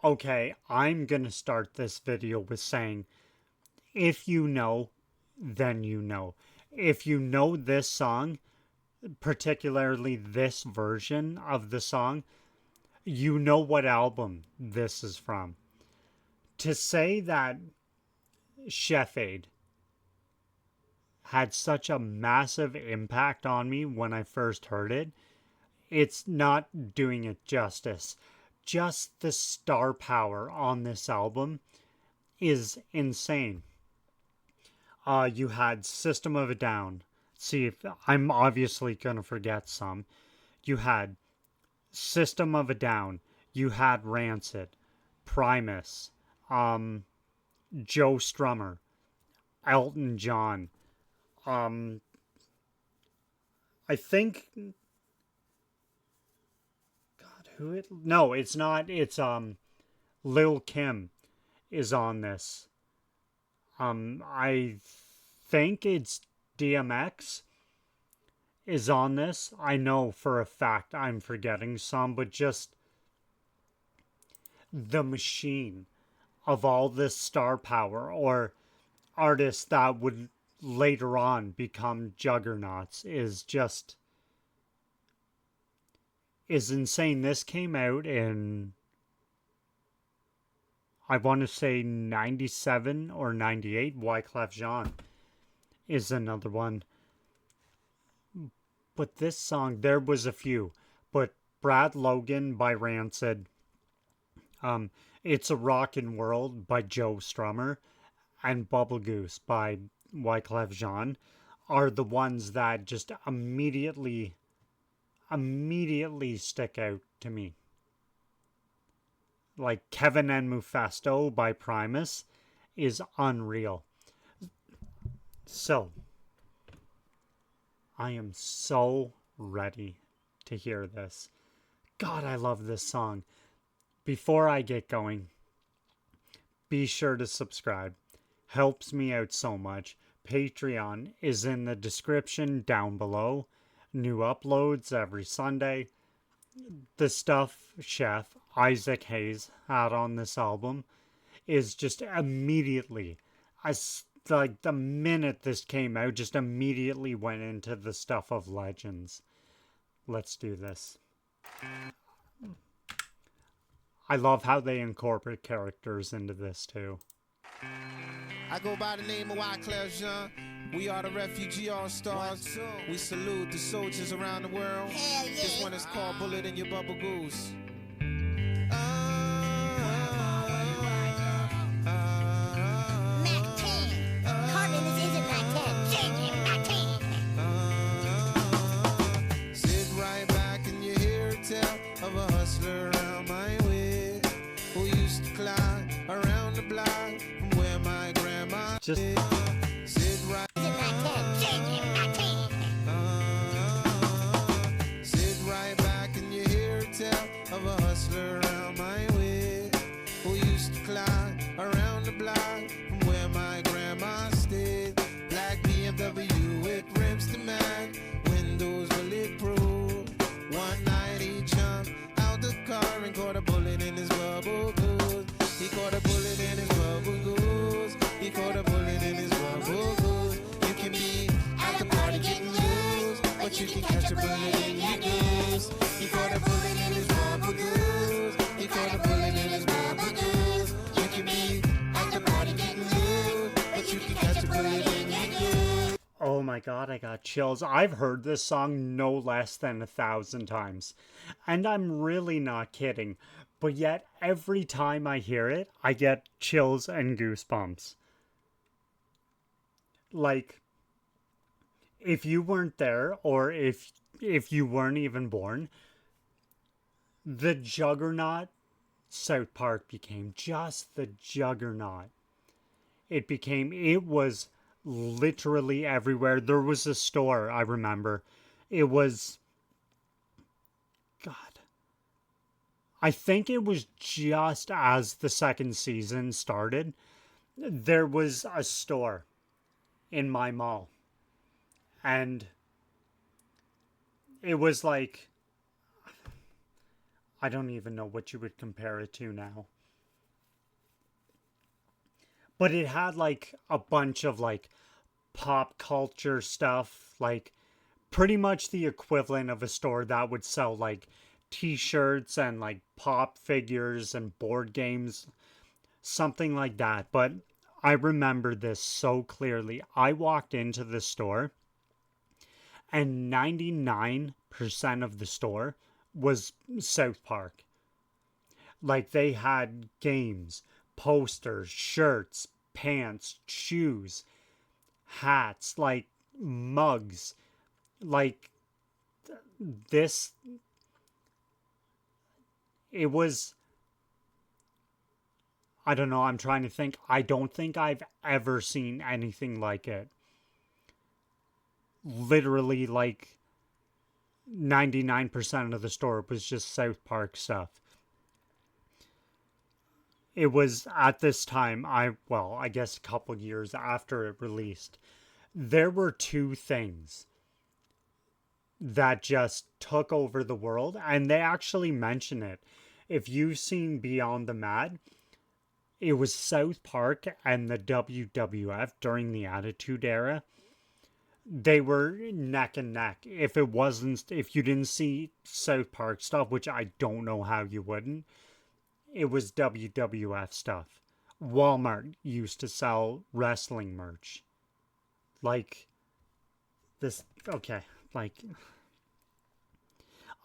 Okay, I'm gonna start this video with saying, if you know, then you know. If you know this song, particularly this version of the song, you know what album this is from. To say that Chef Aid had such a massive impact on me when I first heard it, it's not doing it justice. Just the star power on this album is insane. You had System of a Down. See, if I'm obviously gonna forget some. You had System of a Down. You had Rancid, Primus, um, Joe Strummer, Elton John. Um, I think God, who it? No, it's not. It's Lil Kim is on this. I think it's DMX is on this. I know for a fact I'm forgetting some, but just the machine of all this star power or artists that would later on become juggernauts is insane. This came out in, I want to say, 97 or 98. Wyclef Jean is another one. But this song, there was a few. But Brad Logan by Rancid, It's a Rockin' World by Joe Strummer, and Bubblegoose by Wyclef Jean are the ones that just immediately stick out to me. Like Kevin and Mephisto by Primus is unreal. So, I am so ready to hear this. God, I love this song. Before I get going, be sure to subscribe. Helps me out so much. Patreon is in the description down below. New uploads every Sunday. The stuff Chef Isaac Hayes had on this album is just immediately, like the minute this came out, just immediately went into the stuff of legends. Let's do this. I love how they incorporate characters into this too. I go by the name of Wyclef Jean. We are the Refugee All-Stars. We salute the soldiers around the world. Hell yeah. This one is called Bullet in Your Bubblegoose. Mac 10. Carbon isn't Mac 10. Genuine Mac 10. Sit right back and you hear a tell of a hustler around my way who used to climb around the block from where my grandma Just lived. Sit right Isn't Mac 10. Genuine Mac 10. Sit right back and you hear a tell of a hustler around my way who used to climb around the block from where my grandma stayed. Black BMW with rims to match, windows bulletproof. One night he jumped out the car and caught a bullet in his bubble goose. He caught a bullet in his bubble goose. He caught a bullet in his bubble goose. You can be at the party getting loose, but you can catch a bullet in your goose. He caught a bullet in his bubble goose. He caught a bullet in his bubble goose. You can be at the party getting loose, but you can catch a bullet in your goose. oh my god, I got chills. I've heard this song no less than 1,000 times. And I'm really not kidding. But yet, every time I hear it, I get chills and goosebumps. Like, if you weren't there, or if you weren't even born, the Juggernaut South Park became just the Juggernaut. It was literally everywhere. There was a store, I remember. It was, God, I think it was just as the second season started. There was a store in my mall. And it was like, I don't even know what you would compare it to now. but it had like a bunch of like pop culture stuff, like pretty much the equivalent of a store that would sell like t-shirts and like pop figures and board games, something like that. But I remember this so clearly. I walked into the store and 99% of the store was South Park. Like they had games, posters, shirts, pants, shoes, hats, like mugs, like this. It was, I don't know, I'm trying to think. I don't think I've ever seen anything like it. Literally, like 99% of the store was just South Park stuff. It was at this time, I guess a couple years after it released, there were two things that just took over the world, and they actually mention it. If you've seen Beyond the Mat, it was South Park and the WWF during the Attitude Era. They were neck and neck. If you didn't see South Park stuff, which I don't know how you wouldn't, it was WWF stuff. Walmart used to sell wrestling merch. Like, this, okay, like,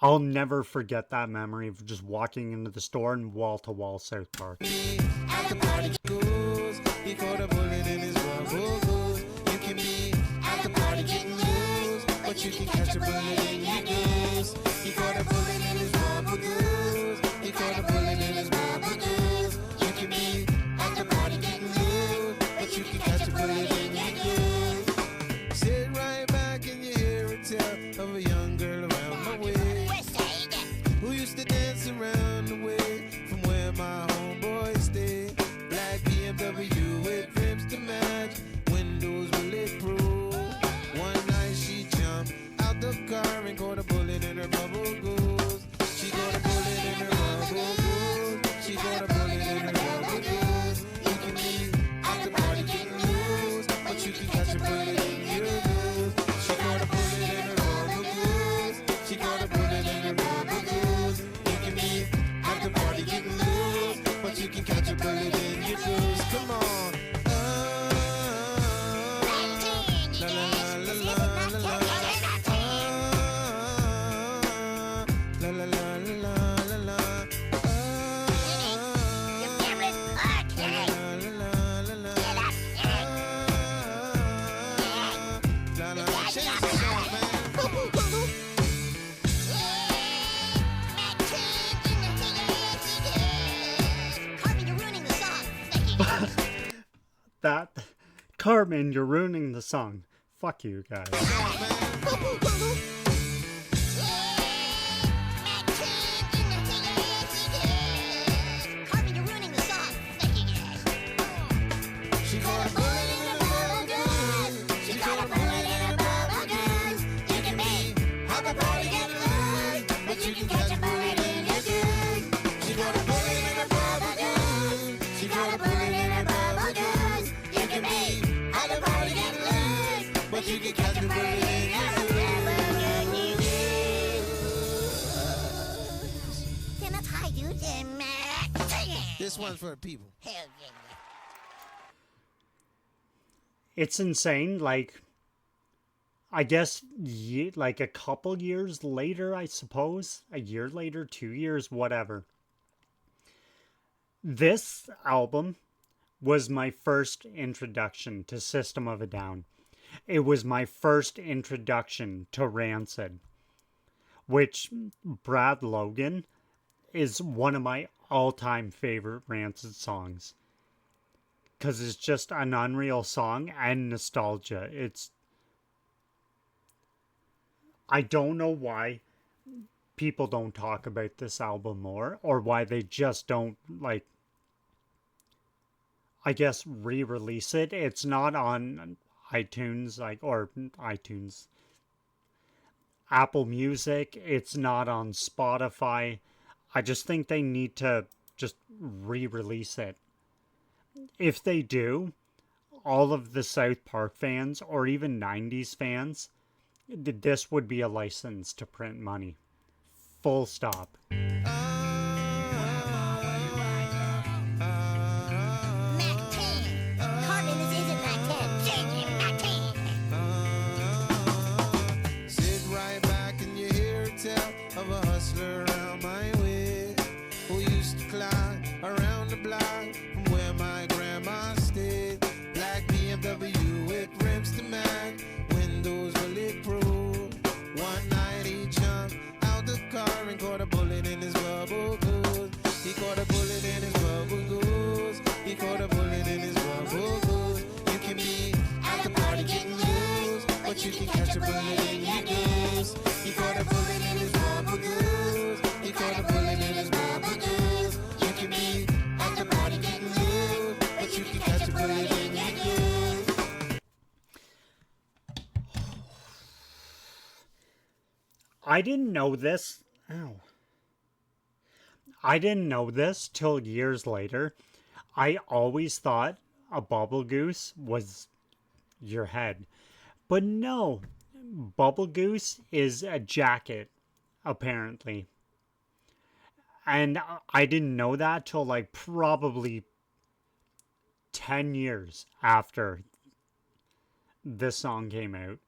I'll never forget that memory of just walking into the store and wall to wall South Park. At the party goes, he caught a bullet in his Bubblegoose. You can be at the party getting loose, but you can catch a bullet in your goose. He caught a bullet in his Bubblegoose. He caught a bullet in his Bubblegoose. You can be at the party getting loose, but you can catch a bullet in your goose. Sit right back and you hear a tale of a young girl around my way, who used to dance around the way from where my homeboys stay. Black BMW with rims to match, windows bulletproof. One night she jumped out the car and caught a bullet in her bubble goose. She got a bullet in her bubble goose. She got a bullet in her bubble goose. You can be at the party getting loose, but you can catch a bullet in your goose. She got a bullet in her bubble goose. She got a bullet in her bubble goose. You can be at the party getting loose, but you can catch a bullet in your goose. Come on. La la la la la la. La la la la la la. Change the song, man. Carmen, you're ruining the song. That, Carmen, you're ruining the song. Fuck you guys. Carmen, you're ruining the song. She got a bullet in her bubble goose. She got a bullet in her bubble goose. You can be at the party getting loose, but you can catch a bullet in your goose. She got a bullet in her bubble goose. She got a bullet in her bubble goose. You can be at the party getting loose, but you can catch a bullet in your goose. Yeah, that's high, dude. This one's for the people. Hell yeah. It's insane. Like, I guess, like a couple years later, I suppose, a year later, 2 years, whatever. This album was my first introduction to System of a Down. It was my first introduction to Rancid, which Brad Logan is one of my all-time favorite Rancid songs. Because it's just an unreal song and nostalgia. I don't know why people don't talk about this album more, or why they just don't, like, I guess, re-release it. It's not on iTunes, or iTunes, Apple Music. It's not on Spotify. I just think they need to just re-release it. if they do, all of the South Park fans or even 90s fans, this would be a license to print money. Full stop. Mac 10. Cartman, this isn't Mac 10. Change it, Mac 10. Sit right back and you hear tell of a hustler around my way who used to climb around the block from where my grandma stayed. Black BMW with rims to match, windows bulletproof. One night he jumped out the car and caught a bullet in his bubble goose. He caught a bullet in his bubble goose. He caught a bullet in his bubble goose. You can be at the party getting loose, but you can catch a bullet in your goose. He caught a bullet in his bubble goose. He caught a bullet in his bubble goose. You can be at the party getting loose, but you can catch a bullet in your goose. I didn't know this. Ow. I didn't know this till years later. I always thought a Bubblegoose was your head. But no, Bubblegoose is a jacket, apparently. And I didn't know that till like probably 10 years after this song came out.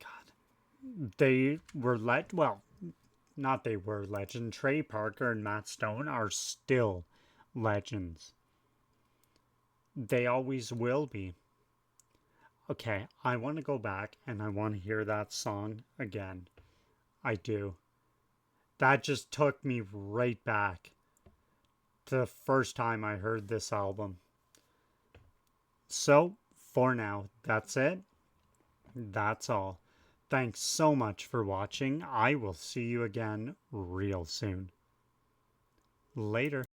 God. They were not they were legend. Trey Parker and Matt Stone are still legends. They always will be. Okay, I want to go back and I want to hear that song again. I do. That just took me right back to the first time I heard this album. So, for now, that's it. That's all. Thanks so much for watching. I will see you again real soon. Later.